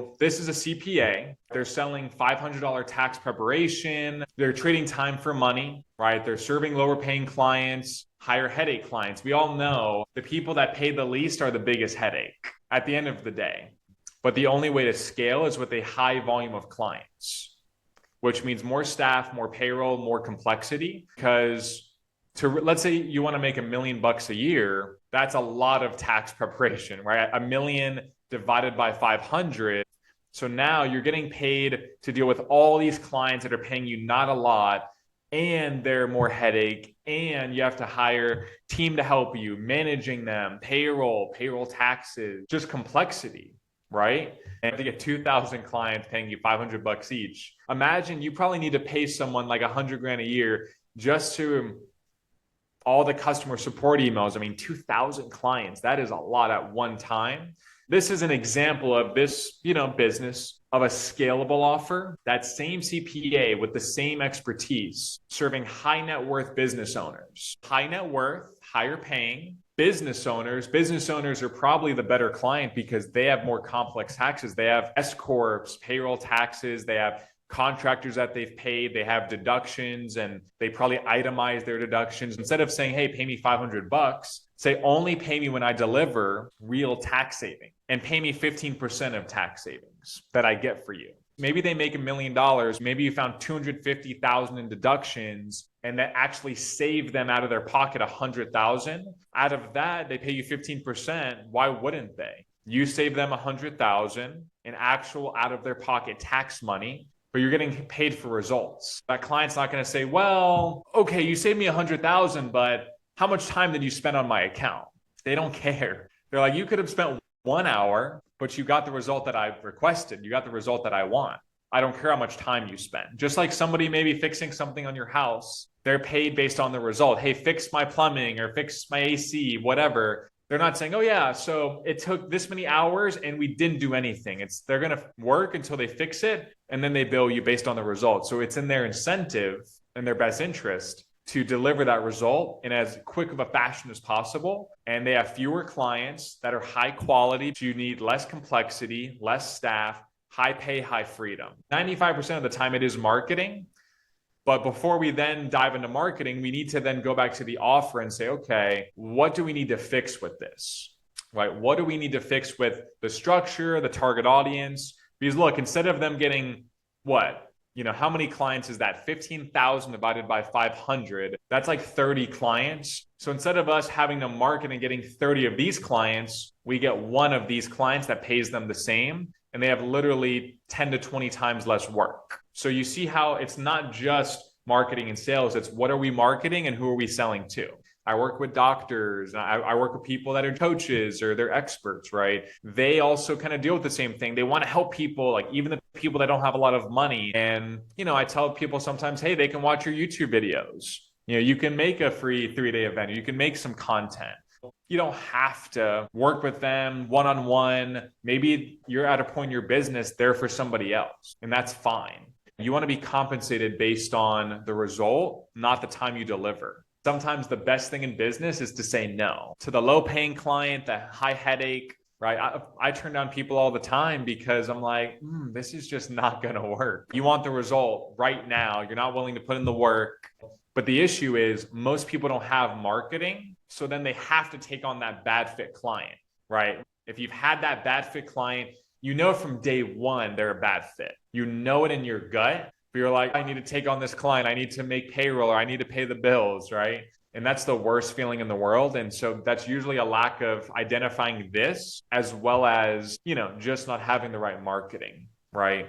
So this is a CPA. They're selling $500 tax preparation. They're trading time for money, right? They're serving lower paying clients, higher headache clients. We all know the people that pay the least are the biggest headache at the end of the day. But the only way to scale is with a high volume of clients, which means more staff, more payroll, more complexity. Because let's say you want to make $1 million a year, that's a lot of tax preparation, right? 1 million divided by 500. So now you're getting paid to deal with all these clients that are paying you not a lot, and they're more headache, and you have to hire team to help you, managing them, payroll taxes, just complexity, right? And to get 2,000 clients paying you $500 each, imagine you probably need to pay someone like 100 grand a year just to all the customer support emails. I mean, 2,000 clients, that is a lot at one time. This is an example of this, business of a scalable offer. That same CPA with the same expertise serving high net worth business owners. High net worth, higher paying business owners. Business owners are probably the better client because they have more complex taxes. They have S corps, payroll taxes. They have contractors that they've paid. They have deductions, and they probably itemize their deductions. Instead of saying, hey, pay me $500, say only pay me when I deliver real tax saving, and pay me 15% of tax savings that I get for you. Maybe they make $1 million. Maybe you found 250,000 in deductions, and that actually saved them out of their pocket 100,000. Out of that, they pay you 15%. Why wouldn't they? You save them 100,000 in actual out of their pocket tax money, but you're getting paid for results. That client's not going to say, well, okay, you saved me 100,000, but how much time did you spend on my account? They don't care. They're like, you could have spent 1 hour, but you got the result that I requested. You got the result that I want. I don't care how much time you spend. Just like somebody maybe fixing something on your house, they're paid based on the result. Hey, fix my plumbing or fix my AC, whatever. They're not saying, oh yeah, so it took this many hours and we didn't do anything. They're going to work until they fix it, and then they bill you based on the result. So it's in their incentive and their best interest to deliver that result in as quick of a fashion as possible. And they have fewer clients that are high quality. You need less complexity, less staff, high pay, high freedom. 95% of the time it is marketing. But before we then dive into marketing, we need to then go back to the offer and say, okay, what do we need to fix with this, right? What do we need to fix with the structure, the target audience? Because look, instead of them getting how many clients is that? 15,000 divided by 500. That's like 30 clients. So instead of us having to market and getting 30 of these clients, we get one of these clients that pays them the same, and they have literally 10 to 20 times less work. So you see how it's not just marketing and sales. It's what are we marketing and who are we selling to? I work with doctors. I work with people that are coaches or they're experts, right? They also kind of deal with the same thing. They want to help people, like even the people that don't have a lot of money. And, I tell people sometimes, hey, they can watch your YouTube videos. You can make a free 3-day event. You can make some content. You don't have to work with them one-on-one. Maybe you're at a point in your business there for somebody else, and that's fine. You want to be compensated based on the result, not the time you deliver. Sometimes the best thing in business is to say no to the low-paying client, the high headache, right? I turn down people all the time because I'm like, this is just not going to work. You want the result right now. You're not willing to put in the work. But the issue is most people don't have marketing. So then they have to take on that bad fit client, right? If you've had that bad fit client, from day one, they're a bad fit. You know it in your gut, but you're like, I need to take on this client. I need to make payroll, or I need to pay the bills, right? And that's the worst feeling in the world. And so that's usually a lack of identifying this, as well as, just not having the right marketing, right?